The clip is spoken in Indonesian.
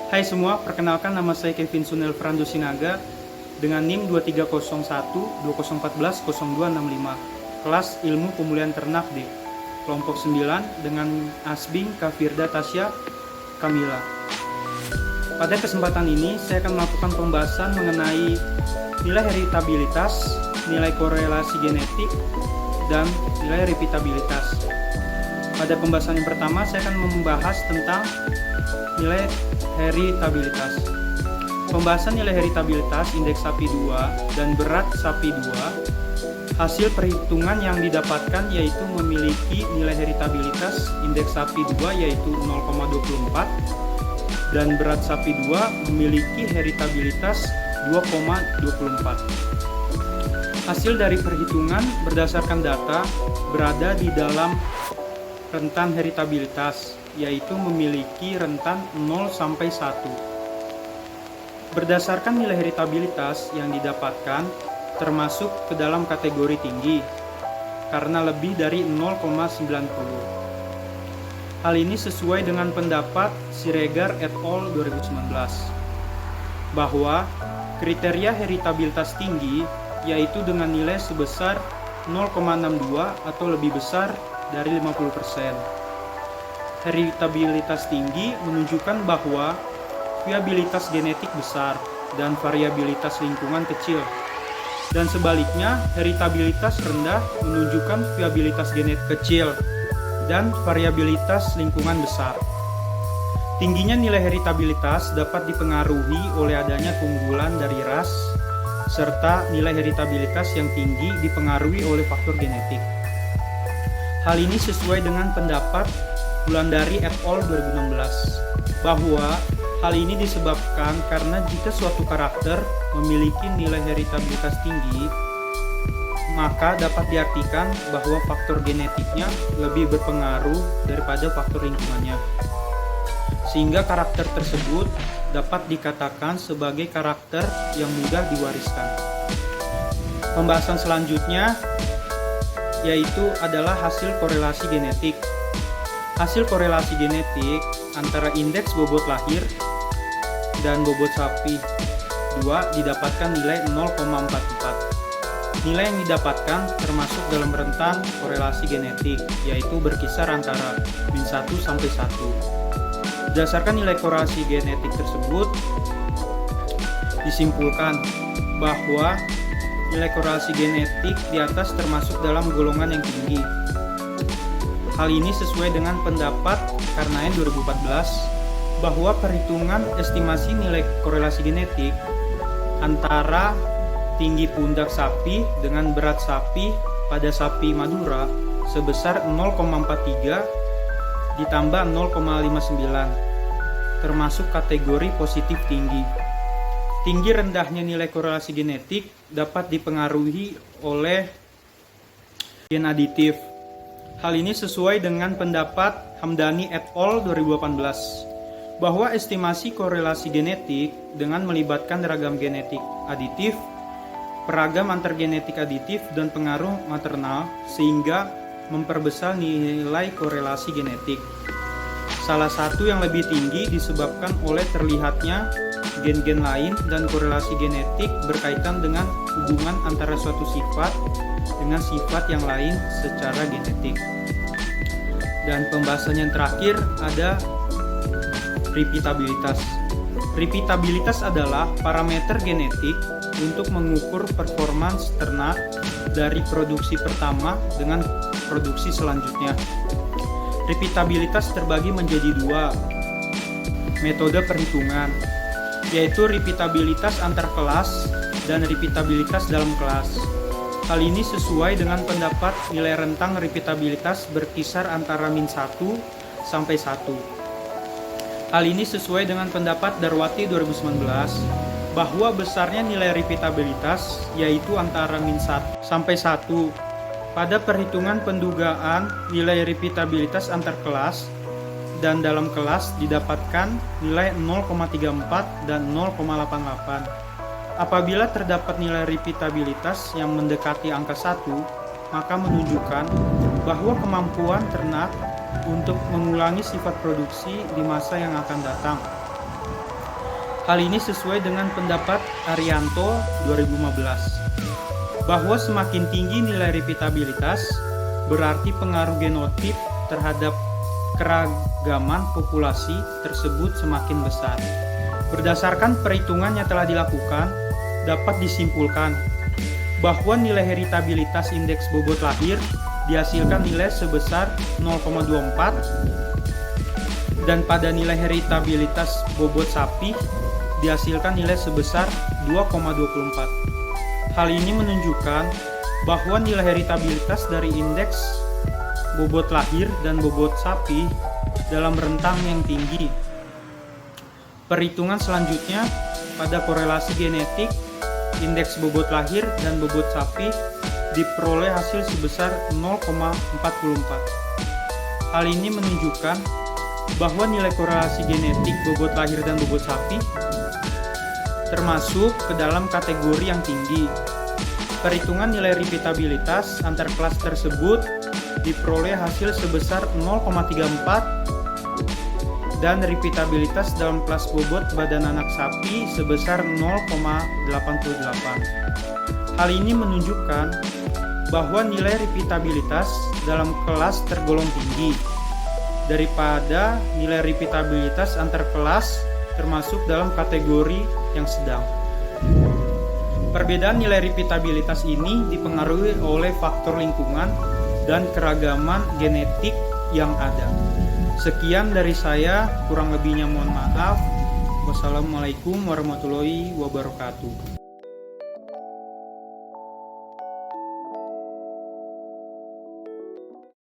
Hai semua, perkenalkan nama saya Kevin Sunel Frando Sinaga dengan NIM 2301-2014-0265, kelas Ilmu Pemulihan Ternak D, kelompok 9 dengan Asbing Kafirda Tasya Kamila. Pada kesempatan ini, saya akan melakukan pembahasan mengenai nilai heritabilitas, nilai korelasi genetik, dan nilai repeatabilitas. Pada pembahasan yang pertama, saya akan membahas tentang nilai heritabilitas. Pembahasan nilai heritabilitas indeks sapi 2 dan berat sapi 2. Hasil perhitungan yang didapatkan yaitu memiliki nilai heritabilitas indeks sapi 2 yaitu 0,24 dan berat sapi 2 memiliki heritabilitas 2,24. Hasil dari perhitungan berdasarkan data berada di dalam rentan heritabilitas, yaitu memiliki rentan 0 sampai 1. Berdasarkan nilai heritabilitas yang didapatkan termasuk ke dalam kategori tinggi karena lebih dari 0,90. Hal ini sesuai dengan pendapat Siregar et al. 2019 bahwa kriteria heritabilitas tinggi yaitu dengan nilai sebesar 0,62 atau lebih besar dari 50%. Heritabilitas tinggi menunjukkan bahwa viabilitas genetik besar dan variabilitas lingkungan kecil. Dan sebaliknya, heritabilitas rendah menunjukkan viabilitas genetik kecil dan variabilitas lingkungan besar. Tingginya nilai heritabilitas dapat dipengaruhi oleh adanya keunggulan dari ras, serta nilai heritabilitas yang tinggi dipengaruhi oleh faktor genetik. Hal ini sesuai dengan pendapat Wulandari et al. 2016 bahwa hal ini disebabkan karena jika suatu karakter memiliki nilai heritabilitas tinggi, maka dapat diartikan bahwa faktor genetiknya lebih berpengaruh daripada faktor lingkungannya, sehingga karakter tersebut dapat dikatakan sebagai karakter yang mudah diwariskan. Pembahasan selanjutnya yaitu adalah hasil korelasi genetik. Hasil korelasi genetik antara indeks bobot lahir dan bobot sapi 2 didapatkan nilai 0,44. Nilai yang didapatkan termasuk dalam rentan korelasi genetik, yaitu berkisar antara min 1 sampai 1. Berdasarkan nilai korelasi genetik tersebut, disimpulkan bahwa nilai korelasi genetik di atas termasuk dalam golongan yang tinggi. Hal ini sesuai dengan pendapat Karnaen 2014 bahwa perhitungan estimasi nilai korelasi genetik antara tinggi pundak sapi dengan berat sapi pada sapi Madura sebesar 0,43 ditambah 0,59 termasuk kategori positif tinggi. Tinggi rendahnya nilai korelasi genetik dapat dipengaruhi oleh gen aditif. Hal ini sesuai dengan pendapat Hamdani et al. 2018 bahwa estimasi korelasi genetik dengan melibatkan ragam genetik aditif, peragam antargenetik aditif, dan pengaruh maternal sehingga memperbesar nilai korelasi genetik. Salah satu yang lebih tinggi disebabkan oleh terlihatnya gen-gen lain dan korelasi genetik berkaitan dengan hubungan antara suatu sifat dengan sifat yang lain secara genetik. Dan pembahasan yang terakhir ada repeatabilitas. Repeatabilitas adalah parameter genetik untuk mengukur performance ternak dari produksi pertama dengan produksi selanjutnya. Repeatabilitas terbagi menjadi dua metode perhitungan, yaitu repeatabilitas antar kelas dan repeatabilitas dalam kelas. Hal ini sesuai dengan pendapat nilai rentang repeatabilitas berkisar antara min 1 sampai 1. Hal ini sesuai dengan pendapat Darwati 2019 bahwa besarnya nilai repeatabilitas yaitu antara min 1 sampai 1. Pada perhitungan pendugaan nilai repeatabilitas antar kelas dan dalam kelas didapatkan nilai 0,34 dan 0,88. Apabila terdapat nilai repeatabilitas yang mendekati angka 1, maka menunjukkan bahwa kemampuan ternak untuk mengulangi sifat produksi di masa yang akan datang. Hal ini sesuai dengan pendapat Arianto 2015, bahwa semakin tinggi nilai repeatabilitas, berarti pengaruh genotip terhadap keragaman populasi tersebut semakin besar. Berdasarkan perhitungan yang telah dilakukan, dapat disimpulkan bahwa nilai heritabilitas indeks bobot lahir dihasilkan nilai sebesar 0,24 dan pada nilai heritabilitas bobot sapi dihasilkan nilai sebesar 2,24. Hal ini menunjukkan bahwa nilai heritabilitas dari indeks bobot lahir dan bobot sapi dalam rentang yang tinggi. Perhitungan selanjutnya pada korelasi genetik indeks bobot lahir dan bobot sapi diperoleh hasil sebesar 0,44. Hal ini menunjukkan bahwa nilai korelasi genetik bobot lahir dan bobot sapi termasuk ke dalam kategori yang tinggi. Perhitungan nilai repeatabilitas antar kelas tersebut diperoleh hasil sebesar 0,34 dan repeatabilitas dalam kelas bobot badan anak sapi sebesar 0,88. Hal ini menunjukkan bahwa nilai repeatabilitas dalam kelas tergolong tinggi daripada nilai repeatabilitas antar kelas termasuk dalam kategori yang sedang. Perbedaan nilai repeatabilitas ini dipengaruhi oleh faktor lingkungan dan keragaman genetik yang ada. Sekian dari saya, kurang lebihnya mohon maaf. Wassalamualaikum warahmatullahi wabarakatuh.